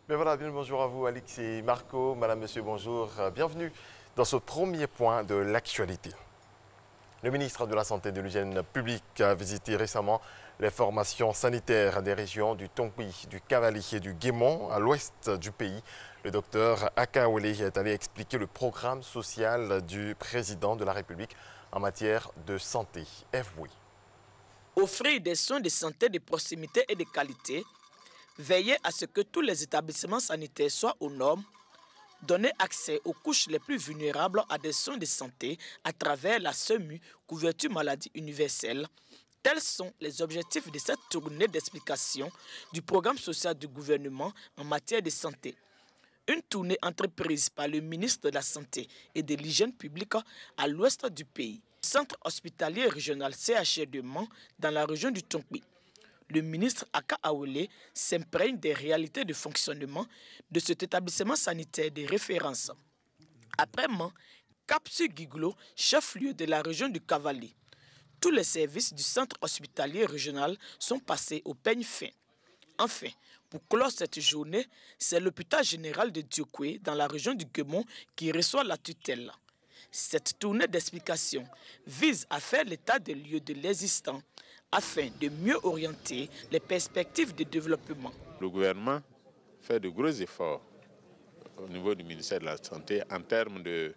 Mais voilà, bien le bonjour à vous, Alix et Marco. Madame, monsieur, bonjour. Bienvenue dans ce premier point de l'actualité. Le ministre de la Santé et de l'Hygiène publique a visité récemment les formations sanitaires des régions du Tongui, du Cavali et du Guémon, à l'ouest du pays. Le docteur Akaole est allé expliquer le programme social du président de la République en matière de santé. FWI. Offrir des soins de santé de proximité et de qualité, veiller à ce que tous les établissements sanitaires soient aux normes, donner accès aux couches les plus vulnérables à des soins de santé à travers la SEMU, couverture maladie universelle. Tels sont les objectifs de cette tournée d'explication du programme social du gouvernement en matière de santé. Une tournée entreprise par le ministre de la Santé et de l'Hygiène publique à l'ouest du pays. Centre hospitalier régional CHR de Mans dans la région du Tongui. Le ministre Akaole s'imprègne des réalités de fonctionnement de cet établissement sanitaire de référence. Après Mans, Cap-sur-Guiglo, chef-lieu de la région du Cavali. Tous les services du centre hospitalier régional sont passés au peigne fin. Enfin, pour clore cette journée, c'est l'hôpital général de Diokwe dans la région du Guémon qui reçoit la tutelle. Cette tournée d'explication vise à faire l'état des lieux de l'existant afin de mieux orienter les perspectives de développement. Le gouvernement fait de gros efforts au niveau du ministère de la Santé en termes de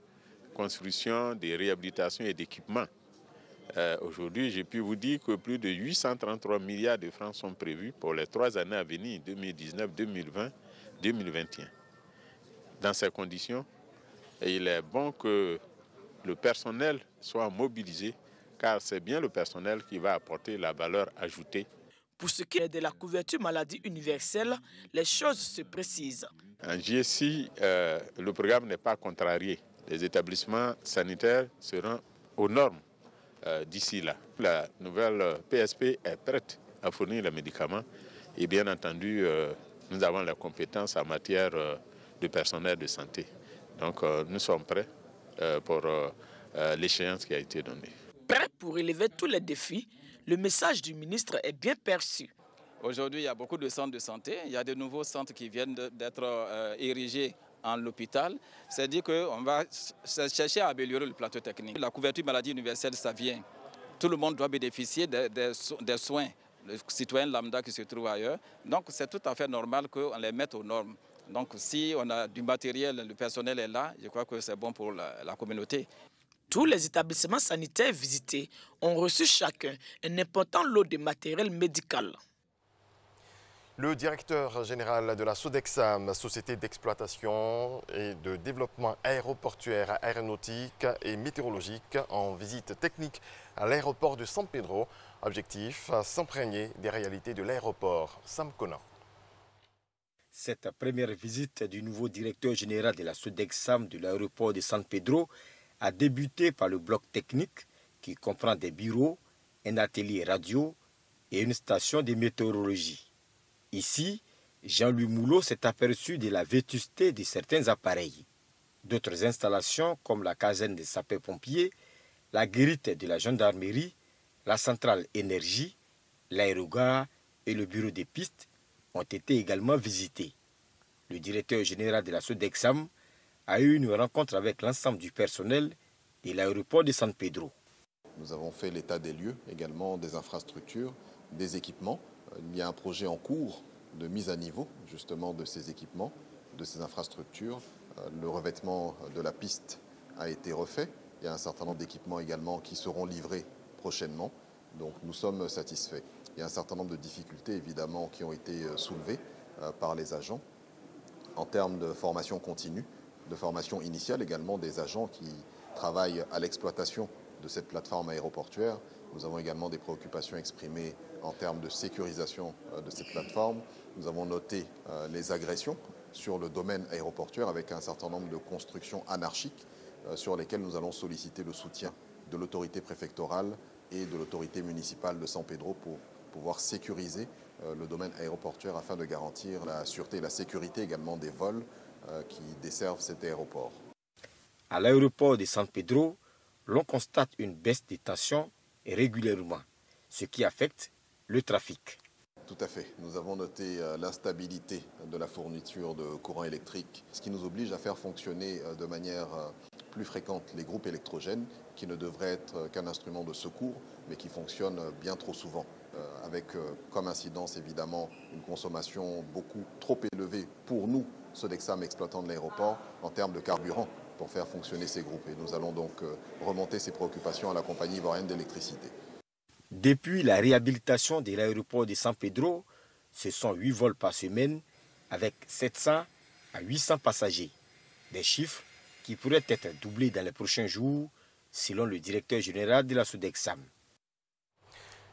construction, de réhabilitation et d'équipement. Aujourd'hui, j'ai pu vous dire que plus de 833 milliards de francs sont prévus pour les 3 années à venir, 2019, 2020, 2021. Dans ces conditions, il est bon que le personnel soit mobilisé, car c'est bien le personnel qui va apporter la valeur ajoutée. Pour ce qui est de la couverture maladie universelle, les choses se précisent. En GSI, le programme n'est pas contrarié. Les établissements sanitaires seront aux normes d'ici là. La nouvelle PSP est prête à fournir les médicaments et bien entendu, nous avons les compétences en matière de personnel de santé. Donc nous sommes prêts pour l'échéance qui a été donnée. Prêt pour relever tous les défis, le message du ministre est bien perçu. Aujourd'hui, il y a beaucoup de centres de santé. Il y a de nouveaux centres qui viennent d'être érigés en l'hôpital. C'est-à-dire qu'on va chercher à améliorer le plateau technique. La couverture maladie universelle, ça vient. Tout le monde doit bénéficier des soins. Les citoyens lambda qui se trouvent ailleurs. Donc, c'est tout à fait normal qu'on les mette aux normes. Donc, si on a du matériel, le personnel est là, je crois que c'est bon pour la communauté. Tous les établissements sanitaires visités ont reçu chacun un important lot de matériel médical. Le directeur général de la Sodexam, Société d'exploitation et de développement aéroportuaire, aéronautique et météorologique, en visite technique à l'aéroport de San Pedro. Objectif, s'imprégner des réalités de l'aéroport. Sam Conan. Cette première visite du nouveau directeur général de la Sodexam de l'aéroport de San Pedro a débuté par le bloc technique qui comprend des bureaux, un atelier radio et une station de météorologie. Ici, Jean-Louis Moulot s'est aperçu de la vétusté de certains appareils. D'autres installations, comme la caserne des sapeurs-pompiers, la guérite de la gendarmerie, la centrale énergie, l'aérogare et le bureau des pistes, ont été également visités. Le directeur général de la Sodexam a eu une rencontre avec l'ensemble du personnel de l'aéroport de San Pedro. Nous avons fait l'état des lieux, également des infrastructures, des équipements. Il y a un projet en cours de mise à niveau justement de ces équipements, de ces infrastructures. Le revêtement de la piste a été refait. Il y a un certain nombre d'équipements également qui seront livrés prochainement. Donc nous sommes satisfaits. Il y a un certain nombre de difficultés évidemment qui ont été soulevées par les agents en termes de formation continue, de formation initiale également des agents qui travaillent à l'exploitation de cette plateforme aéroportuaire. Nous avons également des préoccupations exprimées en termes de sécurisation de cette plateforme. Nous avons noté les agressions sur le domaine aéroportuaire avec un certain nombre de constructions anarchiques sur lesquelles nous allons solliciter le soutien de l'autorité préfectorale et de l'autorité municipale de San Pedro pour pouvoir sécuriser le domaine aéroportuaire afin de garantir la sûreté et la sécurité également des vols qui desservent cet aéroport. À l'aéroport de San Pedro, l'on constate une baisse des tensions régulièrement, ce qui affecte le trafic. Tout à fait. Nous avons noté l'instabilité de la fourniture de courant électrique, ce qui nous oblige à faire fonctionner de manière plus fréquente les groupes électrogènes, qui ne devraient être qu'un instrument de secours, mais qui fonctionnent bien trop souvent, avec comme incidence évidemment une consommation beaucoup trop élevée pour nous, Sodexam exploitant de l'aéroport, en termes de carburant pour faire fonctionner ces groupes. Et nous allons donc remonter ces préoccupations à la compagnie ivoirienne d'électricité. Depuis la réhabilitation de l'aéroport de San Pedro, ce sont 8 vols par semaine avec 700 à 800 passagers. Des chiffres qui pourraient être doublés dans les prochains jours, selon le directeur général de la Sodexam.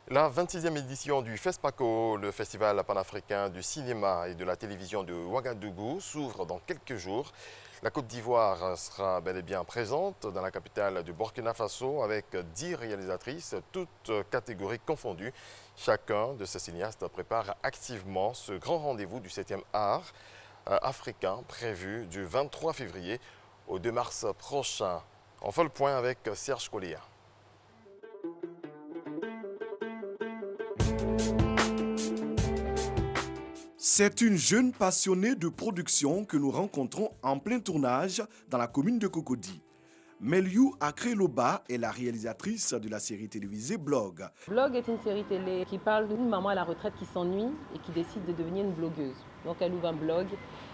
La 26e édition du FESPACO, le festival panafricain du cinéma et de la télévision de Ouagadougou, s'ouvre dans quelques jours. La Côte d'Ivoire sera bel et bien présente dans la capitale du Burkina Faso avec 10 réalisatrices, toutes catégories confondues. Chacun de ces cinéastes prépare activement ce grand rendez-vous du 7e art africain prévu du 23 février au 2 mars prochain. On fait le point avec Serge Collier. C'est une jeune passionnée de production que nous rencontrons en plein tournage dans la commune de Cocody. Meliou Akreloba est la réalisatrice de la série télévisée Blog. Blog est une série télé qui parle d'une maman à la retraite qui s'ennuie et qui décide de devenir une blogueuse. Donc elle ouvre un blog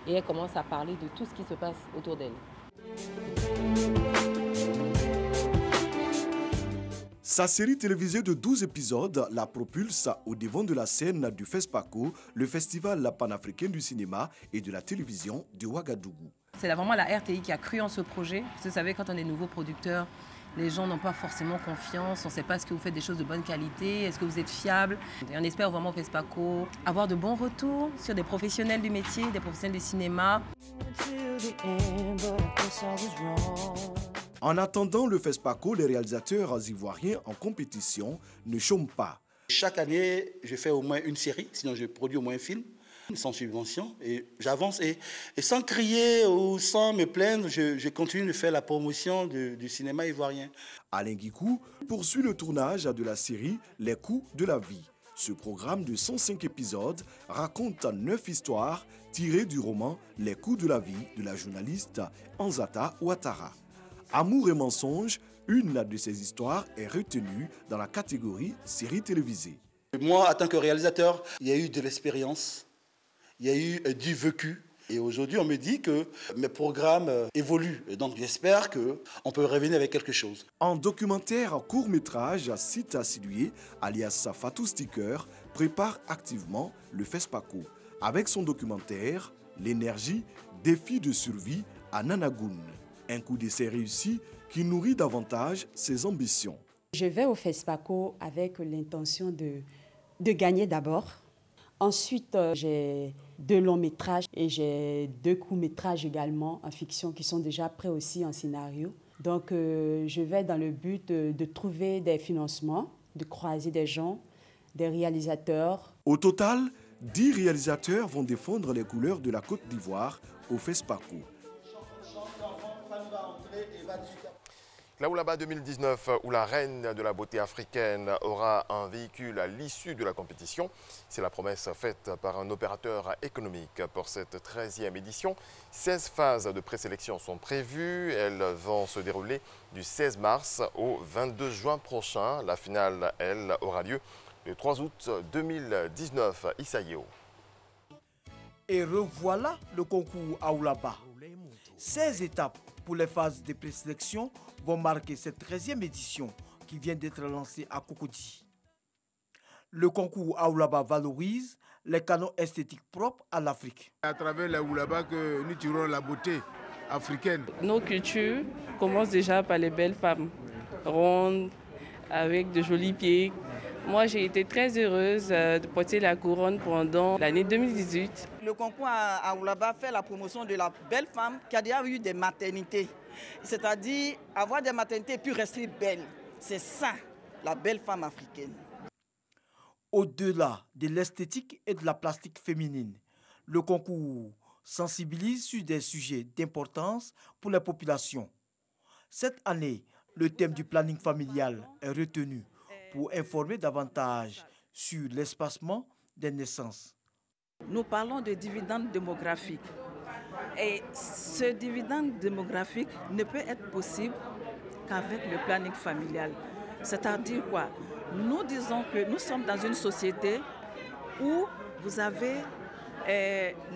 et elle commence à parler de tout ce qui se passe autour d'elle. Sa série télévisée de 12 épisodes la propulse au devant de la scène du FESPACO, le festival panafricain du cinéma et de la télévision de Ouagadougou. C'est vraiment la RTI qui a cru en ce projet. Vous savez, quand on est nouveau producteur, les gens n'ont pas forcément confiance. On ne sait pas est-ce que vous faites des choses de bonne qualité, est-ce que vous êtes fiable. Et on espère vraiment au FESPACO avoir de bons retours sur des professionnels du métier, des professionnels du cinéma. En attendant le FESPACO, les réalisateurs ivoiriens en compétition ne chôment pas. Chaque année, je fais au moins une série, sinon je produis au moins un film, sans subvention. Et j'avance et sans crier ou sans me plaindre, je continue de faire la promotion du cinéma ivoirien. Alain Guikou poursuit le tournage de la série Les coups de la vie. Ce programme de 105 épisodes raconte 9 histoires tirées du roman Les coups de la vie de la journaliste Anzata Ouattara. Amour et mensonge, une de ces histoires est retenue dans la catégorie série télévisée. Moi, en tant que réalisateur, il y a eu de l'expérience, il y a eu du vécu. Et aujourd'hui, on me dit que mes programmes évoluent. Et donc, j'espère qu'on peut revenir avec quelque chose. En documentaire court-métrage, Sita Silué, alias Fatou Sticker, prépare activement le FESPACO. Avec son documentaire, L'énergie, défi de survie à Nanagoun. Un coup d'essai réussi qui nourrit davantage ses ambitions. Je vais au FESPACO avec l'intention de gagner d'abord. Ensuite, j'ai 2 longs métrages et j'ai 2 courts métrages également en fiction qui sont déjà prêts aussi en scénario. Donc, je vais dans le but de trouver des financements, de croiser des gens, des réalisateurs. Au total, 10 réalisateurs vont défendre les couleurs de la Côte d'Ivoire au FESPACO. Laoulaba 2019, où la reine de la beauté africaine aura un véhicule à l'issue de la compétition. C'est la promesse faite par un opérateur économique pour cette 13e édition. 16 phases de présélection sont prévues. Elles vont se dérouler du 16 mars au 22 juin prochain. La finale, elle, aura lieu le 3 août 2019. Issaïo. Et revoilà le concours Aoulaba. 16 étapes pour les phases de présélection vont marquer cette 13e édition qui vient d'être lancée à Cocody. Le concours Aoulaba valorise les canons esthétiques propres à l'Afrique. À travers l'Aoulaba que nous tirons la beauté africaine. Nos cultures commencent déjà par les belles femmes, rondes, avec de jolis pieds. Moi, j'ai été très heureuse de porter la couronne pendant l'année 2018. Le concours à Aoulaba fait la promotion de la belle femme qui a déjà eu des maternités. C'est-à-dire avoir des maternités puis rester belle. C'est ça, la belle femme africaine. Au-delà de l'esthétique et de la plastique féminine, le concours sensibilise sur des sujets d'importance pour les populations. Cette année, le thème du planning familial est retenu pour informer davantage sur l'espacement des naissances. Nous parlons de dividende démographique. Et ce dividende démographique ne peut être possible qu'avec le planning familial. C'est-à-dire quoi? Nous disons que nous sommes dans une société où vous avez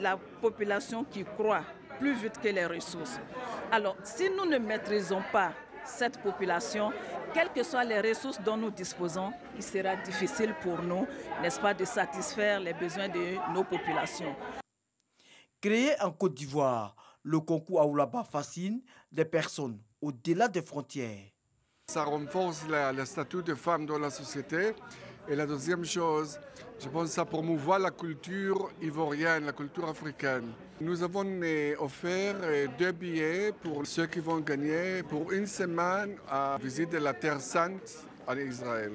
la population qui croît plus vite que les ressources. Alors, si nous ne maîtrisons pas cette population, quelles que soient les ressources dont nous disposons, il sera difficile pour nous, n'est-ce pas, de satisfaire les besoins de nos populations. Créé en Côte d'Ivoire, le concours Aoulaba fascine des personnes au-delà des frontières. Ça renforce le statut de femme dans la société. Et la deuxième chose, je pense que ça promouvoit la culture ivoirienne, la culture africaine. Nous avons offert 2 billets pour ceux qui vont gagner pour une semaine à visiter la Terre Sainte en Israël.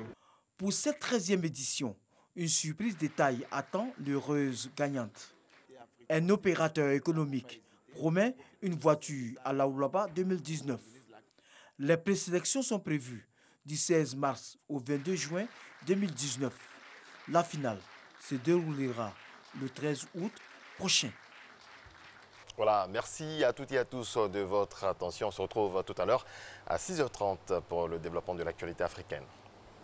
Pour cette 13e édition, une surprise de taille attend l'heureuse gagnante. Un opérateur économique promet une voiture à l'Aoulaba 2019. Les présélections sont prévues du 16 mars au 22 juin 2019. La finale se déroulera le 13 août prochain. Voilà, merci à toutes et à tous de votre attention. On se retrouve tout à l'heure à 6h30 pour le développement de l'actualité africaine.